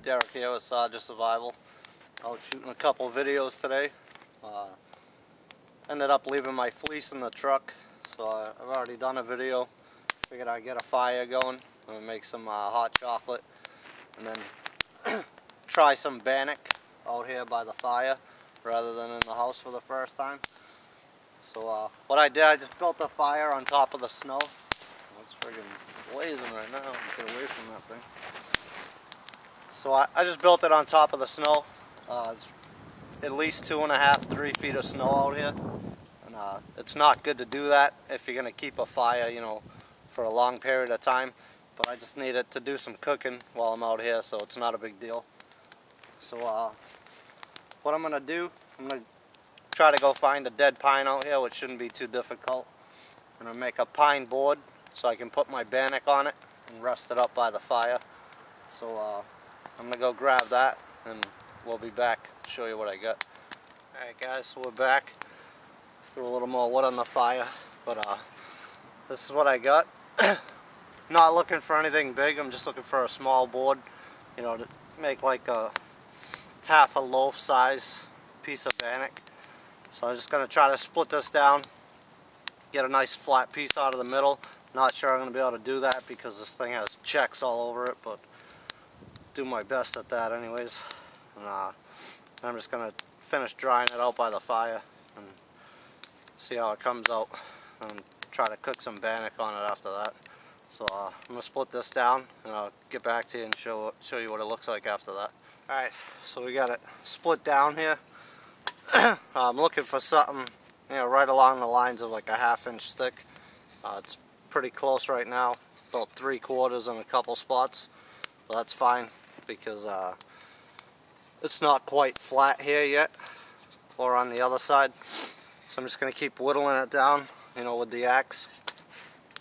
Derek here with Sergeant Survival. Out shooting a couple videos today. Ended up leaving my fleece in the truck, so I've already done a video. Figured I'd get a fire going and make some hot chocolate, and then try some Bannock out here by the fire rather than in the house for the first time. So what I did, I just built a fire on top of the snow. It's friggin' blazing right now. Get away from that thing. So I just built it on top of the snow. It's at least 2.5, 3 feet of snow out here. And it's not good to do that if you're going to keep a fire, you know, for a long period of time. But I just need it to do some cooking while I'm out here, so it's not a big deal. So what I'm going to do, I'm going to try to go find a dead pine out here, which shouldn't be too difficult. I'm going to make a pine board so I can put my Bannock on it and rest it up by the fire. So I'm going to go grab that and we'll be back to show you what I got. Alright guys, so we're back. Threw a little more wood on the fire, but this is what I got. Not looking for anything big, I'm just looking for a small board, you know, to make like a half a loaf size piece of Bannock. So I'm just going to try to split this down, get a nice flat piece out of the middle. Not sure I'm going to be able to do that because this thing has checks all over it, but do my best at that anyways. And I'm just going to finish drying it out by the fire and see how it comes out, and try to cook some Bannock on it after that. So I'm going to split this down and I'll get back to you and show you what it looks like after that. Alright, so we got it split down here. I'm looking for something, you know, right along the lines of like a 1/2 inch thick. It's pretty close right now, about 3/4 in a couple spots. Well, that's fine because it's not quite flat here yet, or on the other side. So I'm just going to keep whittling it down, you know, with the axe,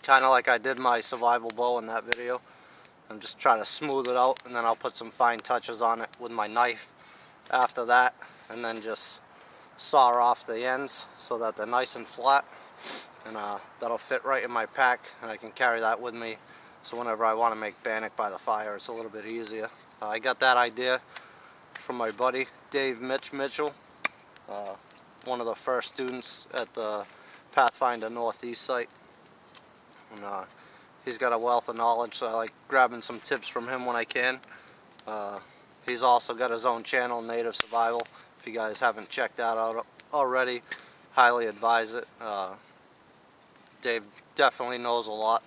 kind of like I did my survival bow in that video. I'm just trying to smooth it out, and then I'll put some fine touches on it with my knife after that, and then just saw off the ends so that they're nice and flat, and that'll fit right in my pack, and I can carry that with me. So whenever I want to make Bannock by the fire, it's a little bit easier. I got that idea from my buddy Dave Mitchell, one of the first students at the Pathfinder Northeast site. And he's got a wealth of knowledge, so I like grabbing some tips from him when I can. He's also got his own channel, Native Survival. If you guys haven't checked that out already, highly advise it. Dave definitely knows a lot,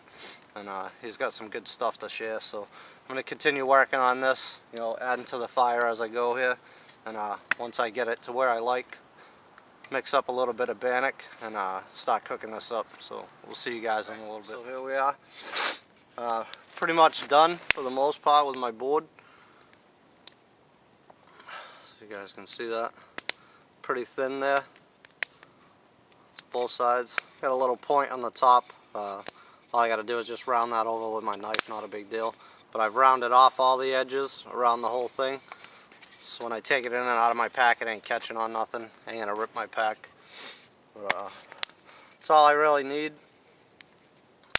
and he's got some good stuff to share. So I'm going to continue working on this, you know, adding to the fire as I go here. And once I get it to where I like, mix up a little bit of Bannock and start cooking this up. So we'll see you guys in a little bit. So here we are, pretty much done for the most part with my board. So you guys can see that, pretty thin there, both sides. Got a little point on the top. All I got to do is just round that over with my knife, not a big deal. But I've rounded off all the edges around the whole thing, so when I take it in and out of my pack, it ain't catching on nothing. Ain't gonna rip my pack. But, that's all I really need.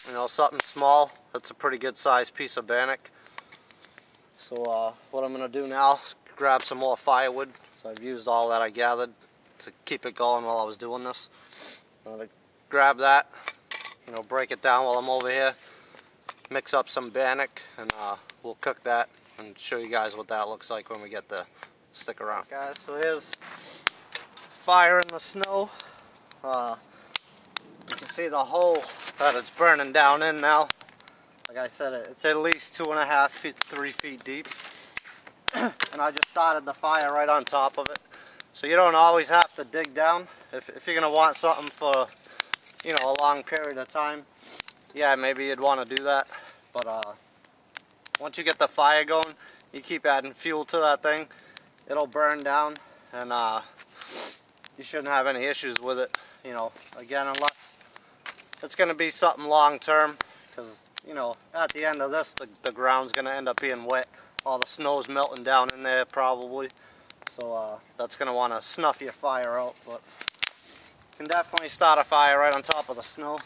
You know, something small. That's a pretty good sized piece of Bannock. So what I'm gonna do now is grab some more firewood. So I've used all that I gathered to keep it going while I was doing this. I'm gonna grab that, you know, break it down while I'm over here, mix up some Bannock, and we'll cook that and show you guys what that looks like when we get there. Stick around. Guys, so here's fire in the snow. You can see the hole that it's burning down in now. Like I said, it's at least 2.5 feet, 3 feet deep. And I just started the fire right on top of it. So you don't always have to dig down. If you're going to want something for, you know, a long period of time, yeah, maybe you'd want to do that. But once you get the fire going, you keep adding fuel to that thing, it'll burn down, and you shouldn't have any issues with it. You know, again, unless it's going to be something long term, because, you know, at the end of this, the ground's going to end up being wet. All the snow's melting down in there probably, so that's going to want to snuff your fire out. But you can definitely start a fire right on top of the snow.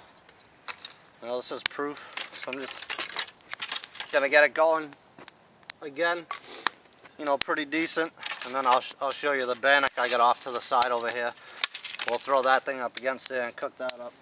You know, this is proof, so I'm just going to get it going again. you know, pretty decent. And then I'll show you the bannock I got off to the side over here. We'll throw that thing up against there and cook that up.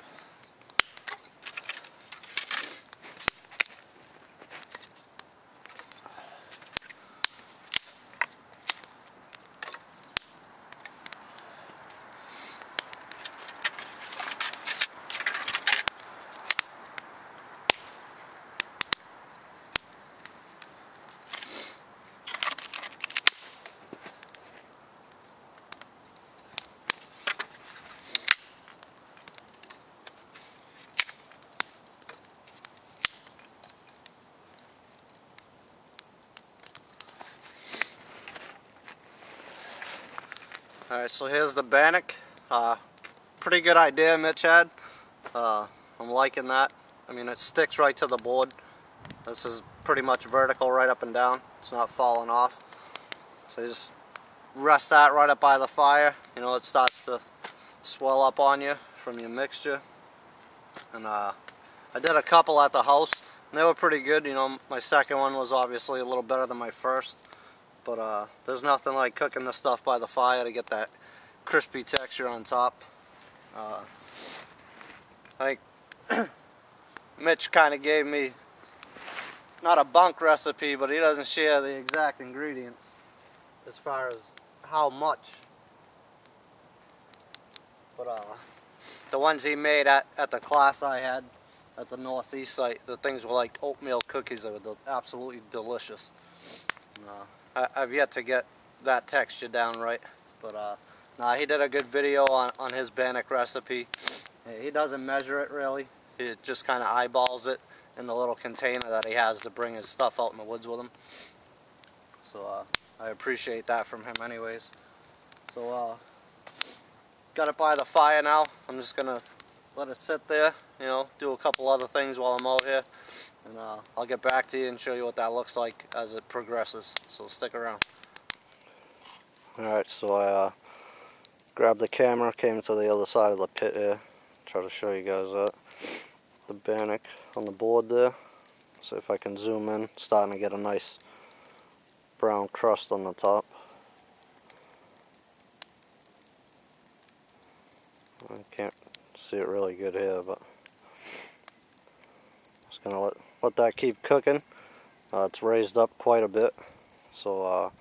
Alright, so here's the bannock. Pretty good idea Mitch had. I'm liking that. I mean, it sticks right to the board. This is pretty much vertical right up and down. It's not falling off. So you just rest that right up by the fire. You know, it starts to swell up on you from your mixture. And I did a couple at the house, and they were pretty good. You know, my second one was obviously a little better than my first. But there's nothing like cooking this stuff by the fire to get that crispy texture on top. I think Mitch kind of gave me, not a bunk recipe, but he doesn't share the exact ingredients as far as how much. But the ones he made at the class I had at the Northeast site, the things were like oatmeal cookies. They were absolutely delicious. I've yet to get that texture down right, but nah, he did a good video on his bannock recipe. He doesn't measure it really. He just kind of eyeballs it in the little container that he has to bring his stuff out in the woods with him. So I appreciate that from him anyways. So got it by the fire now. I'm just gonna let it sit there, you know, do a couple other things while I'm out here. And I'll get back to you and show you what that looks like as it progresses. So stick around. Alright, so I grabbed the camera, came to the other side of the pit here. Try to show you guys that. The bannock on the board there. See if I can zoom in. Starting to get a nice brown crust on the top. I can't see it really good here, but just gonna let that keep cooking. It's raised up quite a bit, so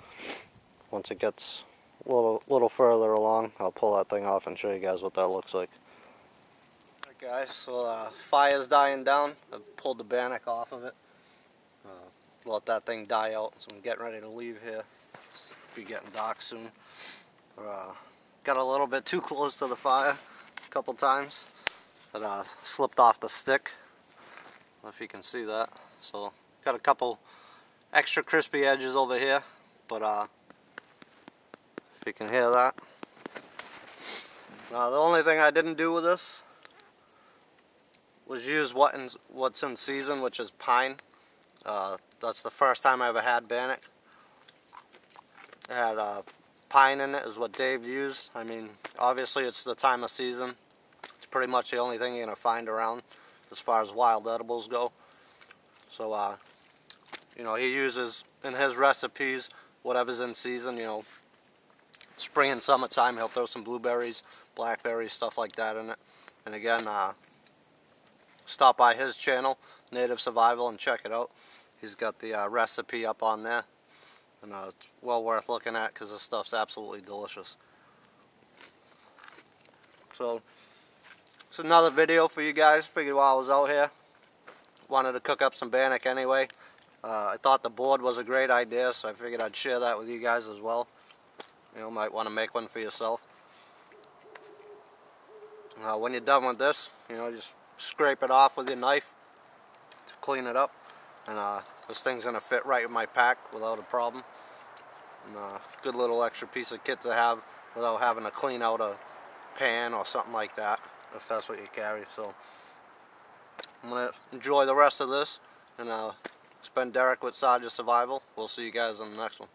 once it gets a little further along, I'll pull that thing off and show you guys what that looks like. Alright guys, so fire's dying down. I've pulled the bannock off of it. Let that thing die out, so I'm getting ready to leave here. Be getting dark soon. Got a little bit too close to the fire a couple times. It slipped off the stick. I don't know if you can see that. So got a couple extra crispy edges over here, but if you can hear that. The only thing I didn't do with this was use what's in season, which is pine. That's the first time I ever had bannock. It had pine in it, is what Dave used. I mean, obviously it's the time of season. It's pretty much the only thing you're going to find around as far as wild edibles go. So, you know, he uses in his recipes whatever's in season. You know, spring and summertime he'll throw some blueberries, blackberries, stuff like that in it. And again, stop by his channel, Native Survival, and check it out. He's got the recipe up on there, and it's well worth looking at because this stuff's absolutely delicious. So it's another video for you guys. Figured while I was out here, wanted to cook up some bannock anyway. I thought the board was a great idea, so I figured I'd share that with you guys as well. You know, might want to make one for yourself. When you're done with this, you know, just scrape it off with your knife to clean it up, and this thing's gonna fit right in my pack without a problem. And good little extra piece of kit to have without having to clean out a pan or something like that, if that's what you carry. So I'm gonna enjoy the rest of this, and it's been Derek with Sergeant Survival. We'll see you guys on the next one.